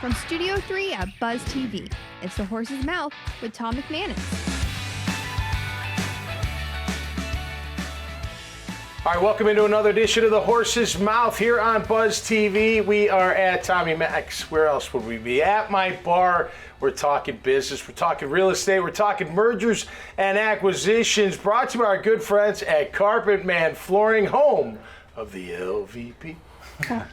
from Studio 3 at Buzz TV. It's The Horse's Mouth with Tom McManus. All right, welcome into another edition of The Horse's Mouth here on Buzz TV. We are at Tommy Mac's. Where else would we be? At my bar. We're talking business. We're talking real estate. We're talking mergers and acquisitions. Brought to you by our good friends at Carpet Man Flooring, home of the LVP.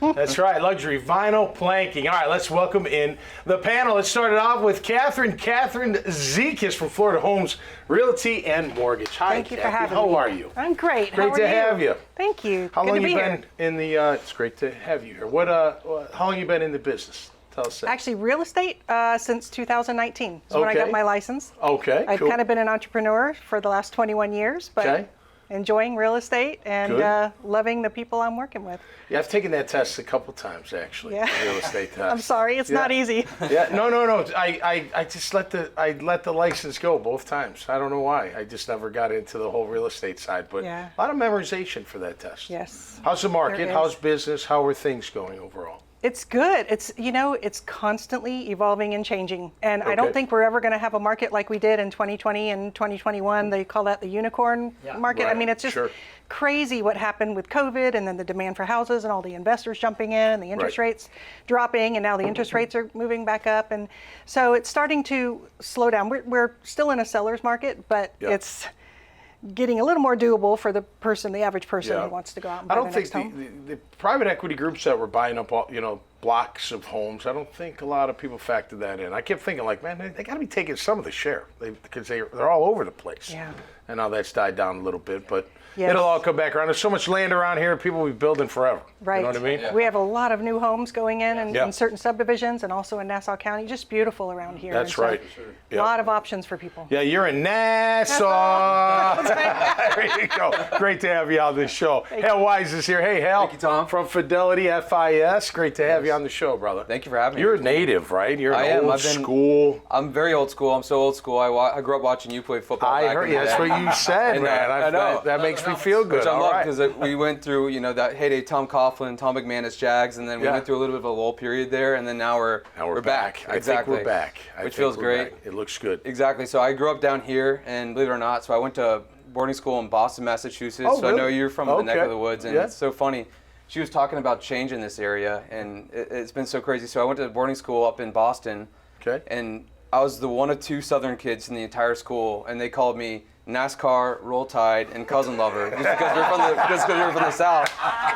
That's right, luxury vinyl planking. All right, let's welcome in the panel. Let's start it off with Kathryn Zekas from Florida Homes Realty and Mortgage. Hi, Thank you for having me. How are you? I'm great. Great to have you. Thank you. How long Good to you be been here. in the? It's great to have you here. How long you been in the business? Tell us that. Actually, real estate since 2019 is when I Okay. got my license. Okay, I've cool. kind of been an entrepreneur for the last 21 years, but Okay. enjoying real estate and Good. Loving the people I'm working with. Yeah, I've taken that test a couple times actually. Yeah. The real estate test. I'm sorry, it's not easy. Yeah, no. I just let the license go both times. I don't know why. I just never got into the whole real estate side, but Yeah. a lot of memorization for that test. Yes. How's the market? There is. How's business? How are things going overall? It's good. It's constantly evolving and changing. And I Okay. don't think we're ever going to have a market like we did in 2020 and 2021. They call that the unicorn market. I Right. mean, it's just Sure. crazy what happened with COVID and then the demand for houses and all the investors jumping in and the interest Right. rates dropping, and now the interest rates are moving back up. And so it's starting to slow down. We're still in a seller's market, but Yeah. it's getting a little more doable for the average person Yeah. who wants to go out and buy I don't the think next home. the private equity groups that were buying up all, blocks of homes, I don't think a lot of people factored that in. I kept thinking, like, man, they got to be taking some of the share because they're all over the place. Yeah. And now that's died down a little bit, but Yes. it'll all come back around. There's so much land around here, people will be building forever. Right. You know what I mean? Yeah. We have a lot of new homes going in Yeah. in certain subdivisions and also in Nassau County. Just beautiful around here. That's And so right. A Yeah. lot of options for people. Yeah, you're in Nassau. There you go. Great to have you on the show. Hale Wise is here. Hey, Hale. Thank you, Tom. From Fidelity FIS. Great to have you on the show, brother. Thank you for having me. You're a native, right? You're I an am. old I've been- school. I'm very old school. I'm so old school. I grew up watching you play football. I back heard in you. the That's day. what you said, And, man. I know. That makes me feel good. Which I All love right. because we went through, that heyday, Tom Coughlin, Tom McManus, Jags, and then we Yeah. went through a little bit of a lull period there, and then now we're back. I think we're back. Which feels great. It looks good. Exactly. So I grew up down here, and believe it or not, so I went to boarding school in Boston, Massachusetts. Oh, so I know really? you're from the neck Okay. of the woods, and Yeah. it's so funny. She was talking about change in this area, and it's been so crazy. So I went to boarding school up in Boston, Okay. and I was the one of two Southern kids in the entire school, and they called me NASCAR, Roll Tide, and Cousin Lover, just because you're from the South.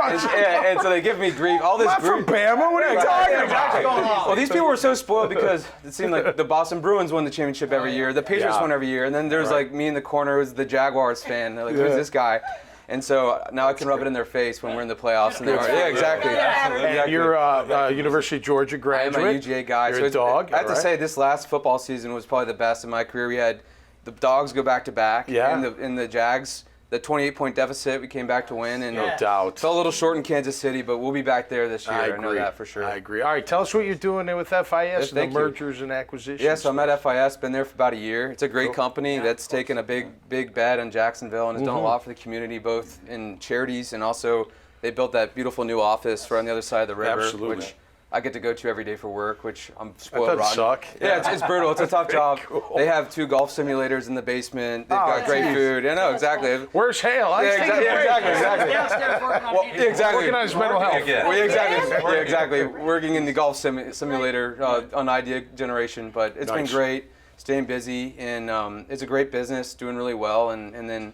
And so they give me grief. All this I'm from grief. Bama. What are you talking about? Exactly. Well, these people were so spoiled because it seemed like the Boston Bruins won the championship every year, the Patriots Yeah. won every year, and then there's like me in the corner who's the Jaguars fan. They're like, who's Yeah. this guy? And so now I can rub it in their face when we're in the playoffs. And yeah, exactly. And you're a University of Georgia I am graduate. a UGA guy. You're so a dog. I have to all right. say, this last football season was probably the best in my career. We had the Dogs go back to back. Yeah. In the Jags, the 28-point deficit, we came back to win. And No doubt. fell a little short in Kansas City, but we'll be back there this year. I I agree. know that for sure. I agree. All right, tell us what you're doing there with FIS and the thank you. mergers and acquisitions. Yeah, so I'm at FIS, been there for about a year. It's a great company that's taken a big bet in Jacksonville and has done a lot for the community, both in charities and also they built that beautiful new office right on the other side of the river, Absolutely. which I get to go to every day for work, which I'm That spoiled doesn't rotten. suck. Yeah, it's brutal. It's a tough job. Cool. They have 2 golf simulators in the basement. They've Oh, got great geez. food. I know, exactly. Where's Hale? Yeah, exactly. Well, exactly. Working on his mental health. Well, yeah, exactly. Working in the golf simulator on idea generation, but it's been Nice. great. Staying busy, and it's a great business, doing really well. And then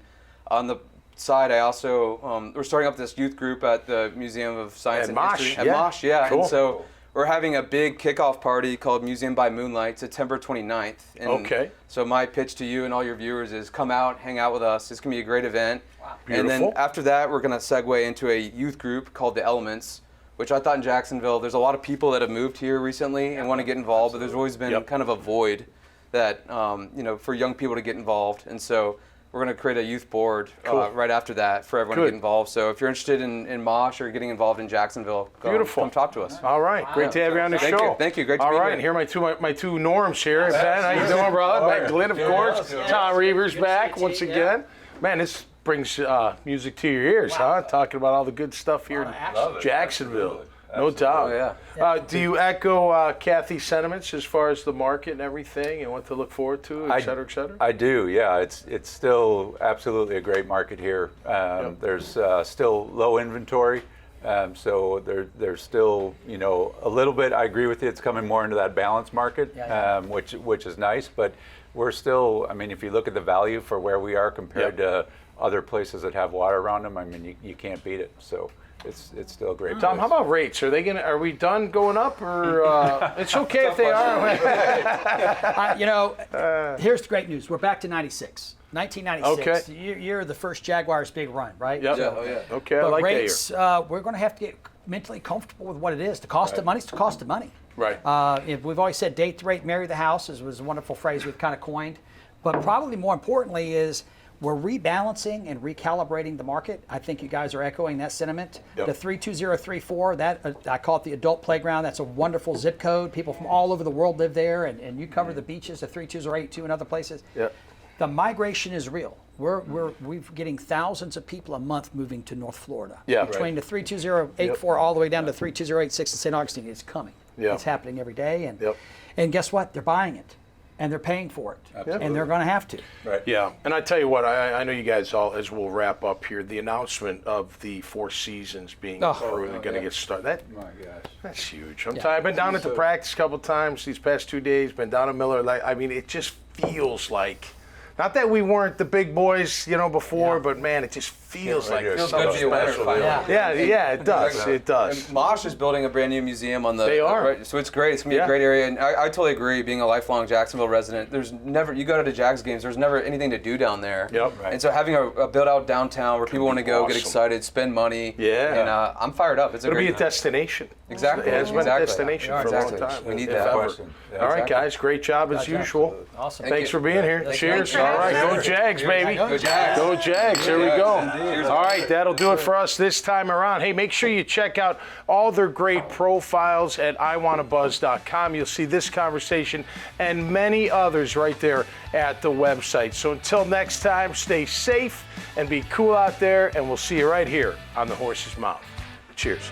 on the side, I also we're starting up this youth group at the Museum of Science At and Mosh, History. yeah. Mosh, yeah. Cool. And so we're having a big kickoff party called Museum by Moonlight, September 29th. And Okay. So my pitch to you and all your viewers is come out, hang out with us. It's going to be a great event. Wow. And then Beautiful. after that, we're going to segue into a youth group called The Elements, which I thought in Jacksonville, there's a lot of people that have moved here recently and want to get involved, but there's always been kind of a void that, for young people to get involved. And so we're going to create a youth board right after that for everyone to get involved. So if you're interested in Mosh or getting involved in Jacksonville, come talk to us. All right, great to have you on the Thank show. you. Thank you. Great to All be right, here. and here are my two norms here. Ben, how you doing, brother? Back, Glynn, of course. Tom Reber's back once again. Man, this brings music to your ears, huh? Talking about all the good stuff here in Jacksonville. No doubt. Oh, yeah. Do you echo Kathy's sentiments as far as the market and everything and what to look forward to, et cetera, et cetera? I do, yeah. It's still absolutely a great market here. There's still low inventory, so there's still, a little bit. I agree with you. It's coming more into that balance market, which is nice. But we're still. I mean, if you look at the value for where we are compared to other places that have water around them, I mean, you can't beat it. So. It's still a great. Tom, place. how about rates? Are we done going up, or it's okay if they are? Here's the great news. We're back to 96. 1996. Okay. You're the first Jaguars big run, right? Yep. Okay, I But like rates, that year. we're going to have to get mentally comfortable with what it is. The cost of money is the cost of money. Right. We've always said date the rate, marry the house, was a wonderful phrase we've kind of coined. But probably more importantly is we're rebalancing and recalibrating the market. I think you guys are echoing that sentiment. Yep. The 32034, that I call it the adult playground. That's a wonderful zip code. People from all over the world live there, and you cover the beaches, the 32082 and other places. Yep. The migration is real. We're getting thousands of people a month moving to North Florida. Yeah, Between the 32084 all the way down to 32086 in St. Augustine, it's coming. Yeah. It's happening every day, and guess what? They're buying it. And they're paying for it, and they're going to have to. Right. Yeah, and I tell you what, I know you guys all, as we'll wrap up here, the announcement of the Four Seasons being going to get started. My gosh. That's huge. I've been down at the practice a couple times these past 2 days. Been down at Miller. I mean, it just feels like, not that we weren't the big boys, before, but man, it just feels like It feels something good to be a winner special. finally. Yeah, it does. Exactly. It does. And Mosh is building a brand new museum on the. They are. Right, so it's great. It's gonna be a great area, and I totally agree. Being a lifelong Jacksonville resident, there's never you go to the Jags games. There's never anything to do down there. Yep. And so having a build out downtown where people want to go, get awesome. excited, spend money. Yeah. And I'm fired up. It's a It'll be great a destination. Exactly. It has been a destination for a long time. We need if that. ever. Question. Yeah. All right, guys. Great job as usual. Awesome. Thanks for being here. Thank Cheers. you. All right, go Jags, baby. Go Jags. Go Jags. Here we go. Cheers. All right, that'll do it for us this time around. Hey, make sure you check out all their great profiles at iwannabuzz.com. You'll see this conversation and many others right there at the website. So until next time, stay safe and be cool out there, and we'll see you right here on The Horse's Mouth. Cheers.